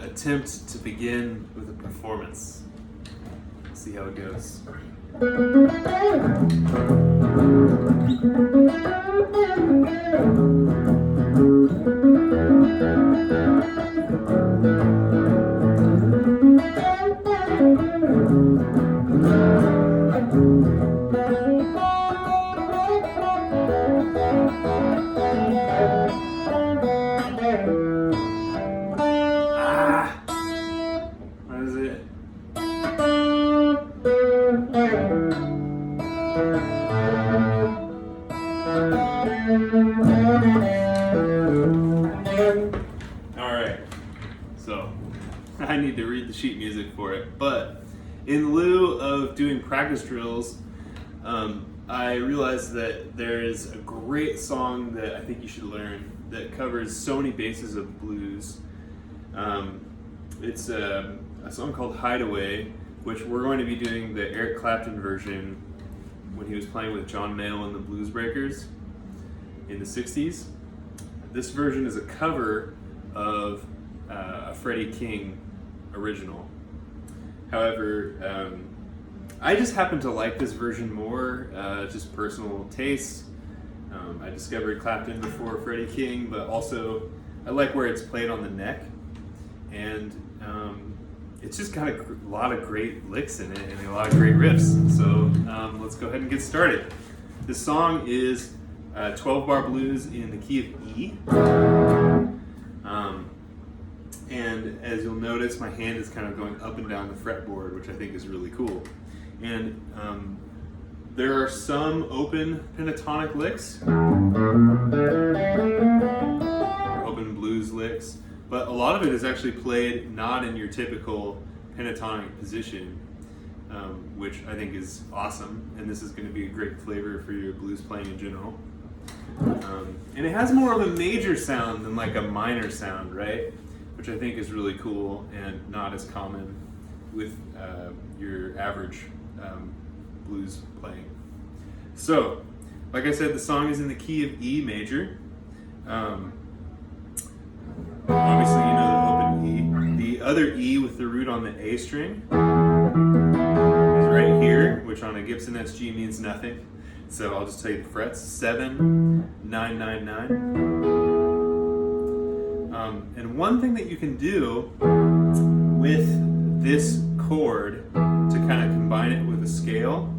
attempt to begin with a performance. See how it goes. What is it? Alright, so I need to read the sheet music for it, but in lieu of doing practice drills, I realized that there is a great song that I think you should learn that covers so many bases of blues. It's a song called Hideaway, which we're going to be doing the Eric Clapton version when he was playing with John Mayall and the Blues Breakers in the 60s. This version is a cover of a Freddie King original. However, I just happen to like this version more, just personal taste. I discovered Clapton before Freddie King, but also I like where it's played on the neck, and it's just got a lot of great licks in it and a lot of great riffs. So let's go ahead and get started. This song is 12-bar blues in the key of E. And as you'll notice, my hand is kind of going up and down the fretboard, which I think is really cool. And there are some open pentatonic licks, or open blues licks, but a lot of it is actually played not in your typical pentatonic position, which I think is awesome, and this is going to be a great flavor for your blues playing in general. And it has more of a major sound than like a minor sound, right? Which I think is really cool and not as common with your average blues playing. So, like I said, the song is in the key of E major. Obviously, you know the open E. The other E with the root on the A string is right here, which on a Gibson SG means nothing. So I'll just tell you the frets: 7, 9, 9, 9. And one thing that you can do with this chord to kind of combine it with a scale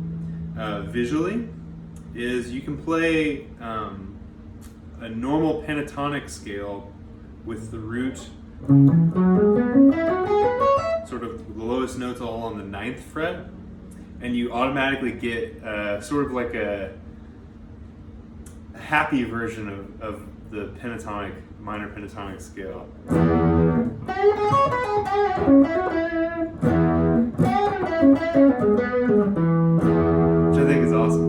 visually is you can play a normal pentatonic scale with the root sort of the lowest notes all on the 9th fret, and you automatically get sort of like a happy version of the pentatonic, minor pentatonic scale. Which I think is awesome.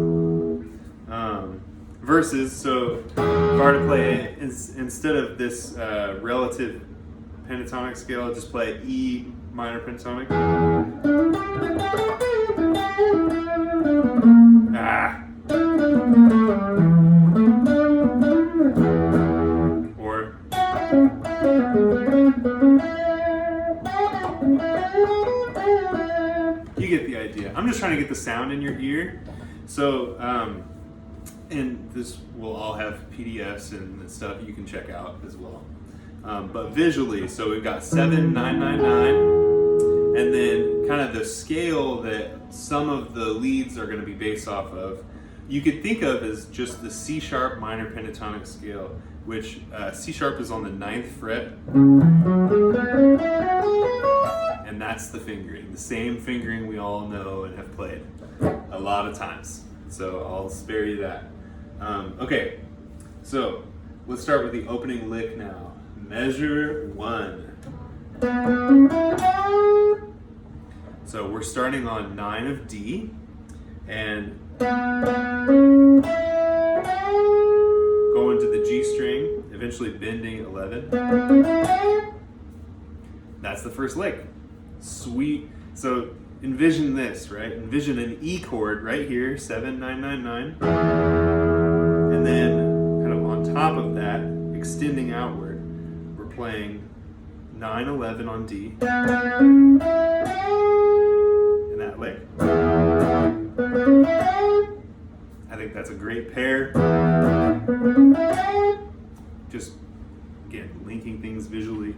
Versus, so if I were to play it, instead of this relative pentatonic scale, just play E minor pentatonic. Or you get the idea. I'm just trying to get the sound in your ear. So, and this will all have PDFs and stuff you can check out as well. But visually, so we've got 7, 9, 9, 9, and then kind of the scale that some of the leads are going to be based off of, you could think of as just the C sharp minor pentatonic scale, which C sharp is on the 9th fret, and that's the fingering, the same fingering we all know and have played a lot of times. So I'll spare you that. Okay, so let's start with the opening lick now. Measure 1. So we're starting on 9 of D, and going to the G string, eventually bending 11. That's the first lick. Sweet. So envision this, right? Envision an E chord right here, 7, 9, 9, 9. And then kind of on top of that, extending outward, we're playing 9/11 on D. And that lick. I think that's a great pair. Just, again, linking things visually.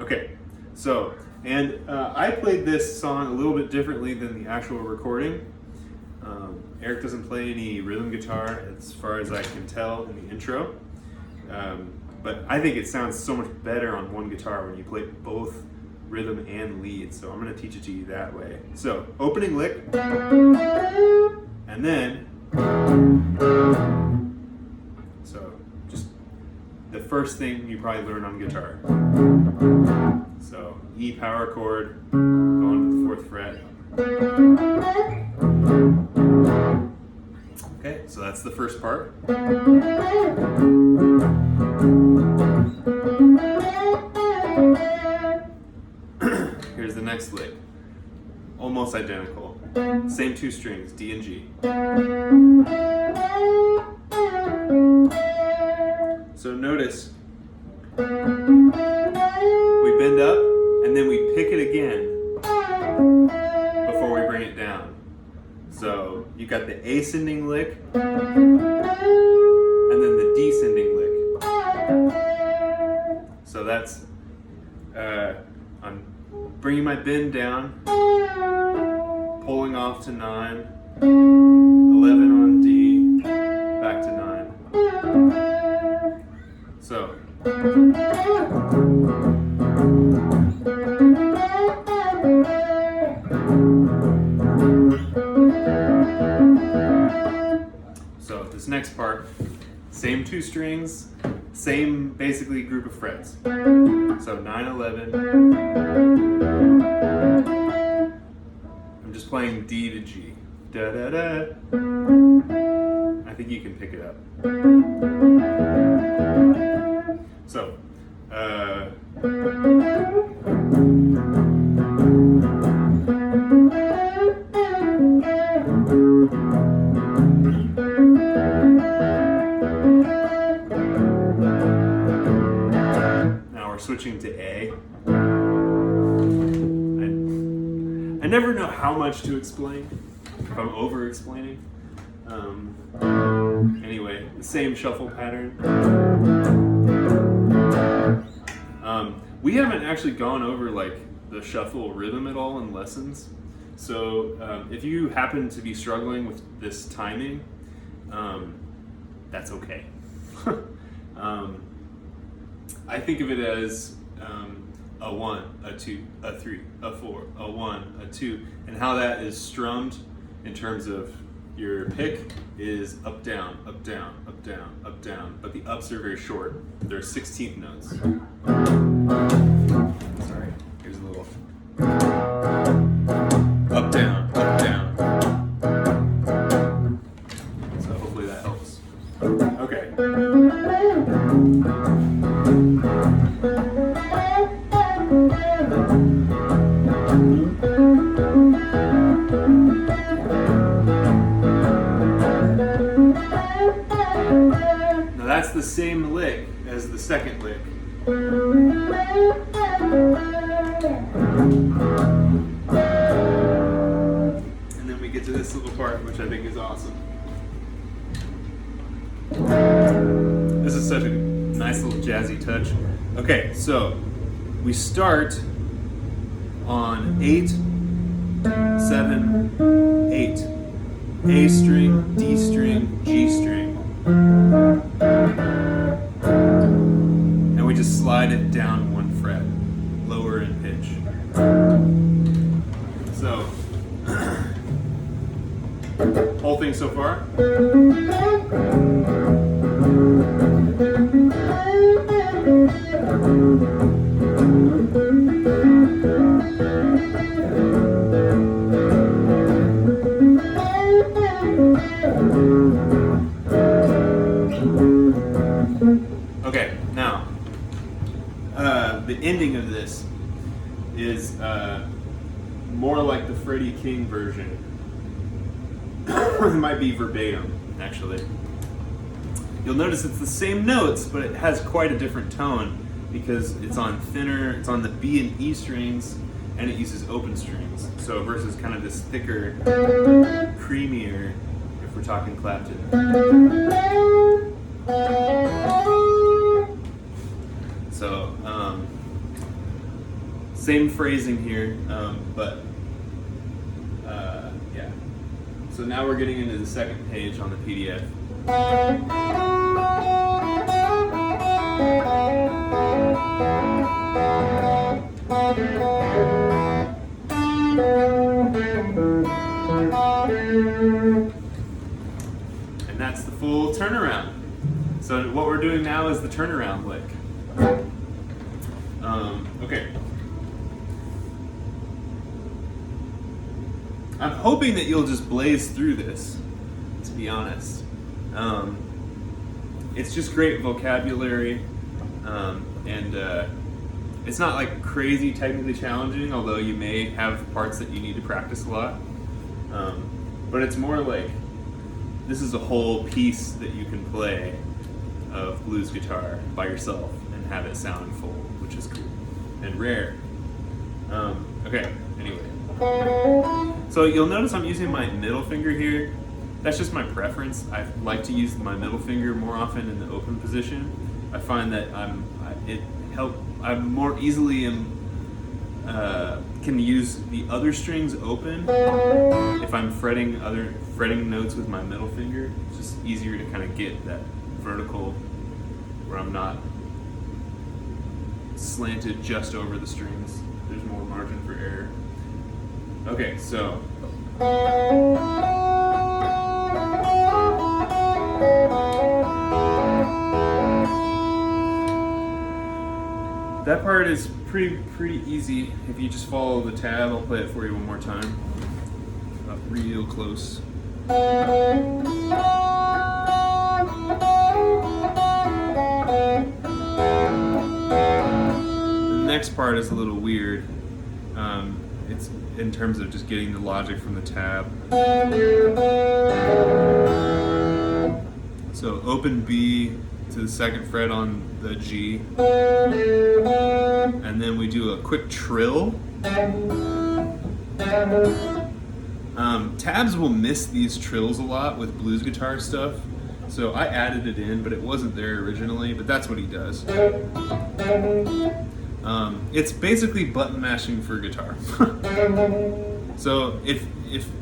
Okay, so, and I played this song a little bit differently than the actual recording. Eric doesn't play any rhythm guitar as far as I can tell in the intro. But I think it sounds so much better on one guitar when you play both rhythm and lead. So I'm going to teach it to you that way. So opening lick, and then, so just the first thing you probably learn on guitar. So E power chord, going to the 4th fret. Okay, so that's the first part. Here's the next lick. Almost identical. Same 2 strings, D and G. So notice, we bend up and then we pick it again before we bring it down. So you got the ascending lick and then the descending lick. So that's, I'm bringing my bend down, pulling off to 9, 11 on D, back to 9. So. So this next part, same 2 strings, same basically group of frets. So 9, 11. I'm just playing D to G. Da da da. I think you can pick it up. So, now we're switching to A. I never know how much to explain, if I'm over-explaining. Anyway, the same shuffle pattern. We haven't actually gone over like the shuffle rhythm at all in lessons. So if you happen to be struggling with this timing, that's okay. I think of it as a 1, a 2, a 3, a 4, a 1, a 2, and how that is strummed in terms of your pick is up, down, up, down, up, down, up, down, but the ups are very short. They're 16th notes. Sorry, here's a little up, down, up, down. So hopefully that helps. Okay. Now that's the same lick as the second lick. And then we get to this little part, which I think is awesome. This is such a nice little jazzy touch. Okay, so we start on 8, 7, 8. A string, D string, G string. And we just slide it down 1 fret, lower in pitch. So, whole thing so far. Okay, now, the ending of this is more like the Freddie King version. It might be verbatim, actually. You'll notice it's the same notes, but it has quite a different tone. because it's on the B and E strings, and it uses open strings. So versus kind of this thicker, creamier, if we're talking Clapton. So same phrasing here, but yeah. So now we're getting into the second page on the PDF. And that's the full turnaround. So what we're doing now is the turnaround lick. Okay. I'm hoping that you'll just blaze through this, to be honest. It's just great vocabulary, and it's not like crazy technically challenging, although you may have parts that you need to practice a lot. But it's more like this is a whole piece that you can play of blues guitar by yourself and have it sound full, which is cool and rare. Okay, anyway. So you'll notice I'm using my middle finger here. That's just my preference. I like to use my middle finger more often in the open position. I find that I'm more easily can use the other strings open if I'm fretting notes with my middle finger. It's just easier to kind of get that vertical where I'm not slanted just over the strings. There's more margin for error. Okay, so that part is pretty easy. If you just follow the tab, I'll play it for you one more time. Up real close. The next part is a little weird. It's in terms of just getting the logic from the tab. So open B to the second fret on the G, and then we do a quick trill. Tabs will miss these trills a lot with blues guitar stuff, so I added it in, but it wasn't there originally, but that's what he does. It's basically button mashing for guitar. So if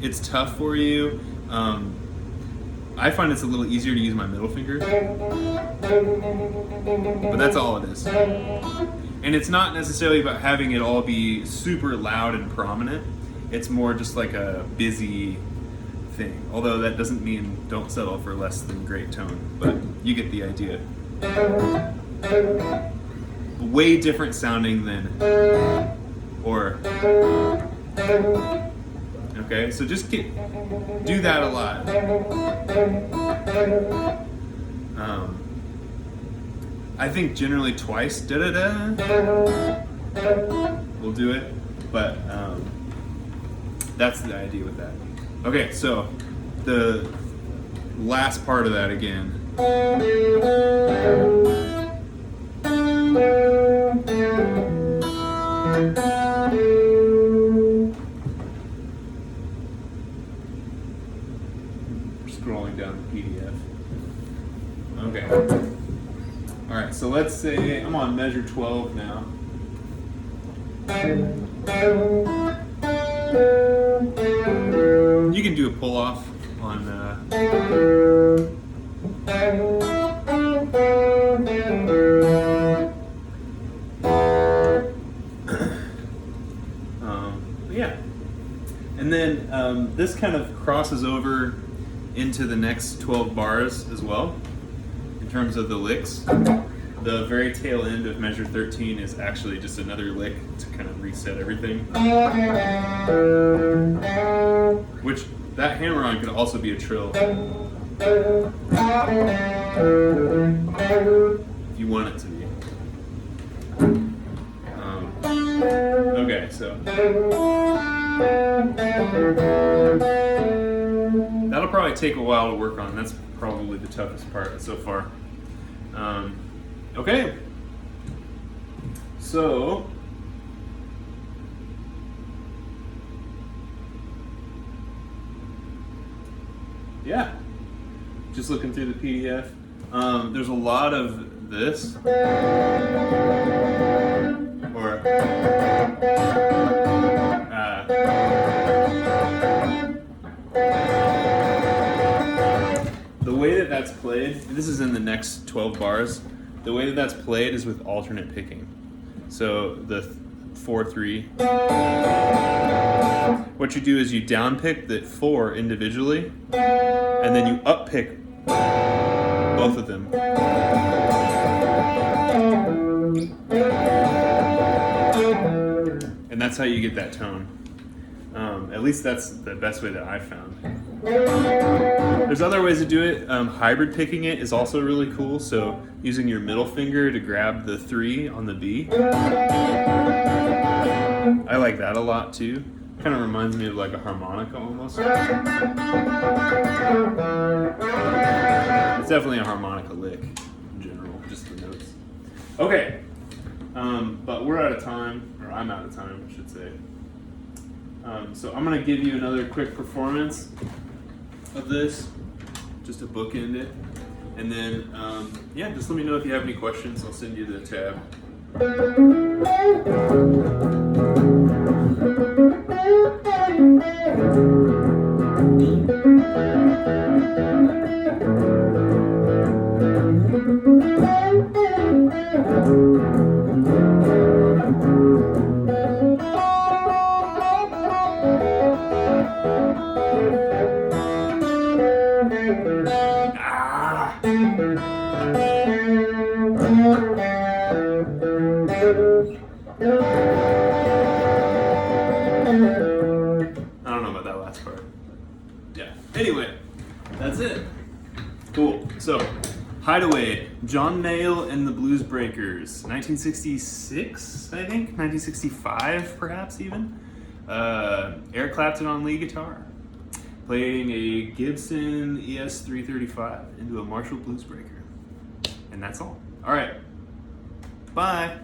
it's tough for you, I find it's a little easier to use my middle finger, but that's all it is. And it's not necessarily about having it all be super loud and prominent. It's more just like a busy thing. Although that doesn't mean don't settle for less than great tone, but you get the idea. Way different sounding than or. Okay, so just do that a lot. I think generally twice da-da-da we'll do it, but that's the idea with that. Okay, so the last part of that again. Scrolling down the PDF. Okay. All right, so let's say I'm on measure 12 now. You can do a pull off on yeah. And then this kind of crosses over into the next 12 bars as well, in terms of the licks. The very tail end of measure 13 is actually just another lick to kind of reset everything. Which, that hammer-on could also be a trill. If you want it to be. Okay, so. That'll probably take a while to work on. That's probably the toughest part so far. Okay. So, yeah, just looking through the PDF. There's a lot of this, or the way that that's played. This is in the next 12 bars. The way that that's played is with alternate picking. So the 4-3. What you do is you down pick the 4 individually, and then you up pick both of them. And that's how you get that tone. At least that's the best way that I've found. There's other ways to do it. Hybrid picking it is also really cool. So using your middle finger to grab the 3 on the B. I like that a lot too. Kind of reminds me of like a harmonica almost. It's definitely a harmonica lick in general, just the notes. Okay, but we're out of time, or I'm out of time, I should say. So I'm gonna give you another quick performance of this, just to bookend it. And then, yeah, just let me know if you have any questions. I'll send you the tab. I don't know about that last part. Yeah. Anyway, that's it. Cool. So, Hideaway, John Mayall and the Blues Breakers, 1966, I think, 1965, perhaps even. Eric Clapton on lead guitar, playing a Gibson ES-335 into a Marshall Blues Breaker, and that's all. All right. Bye.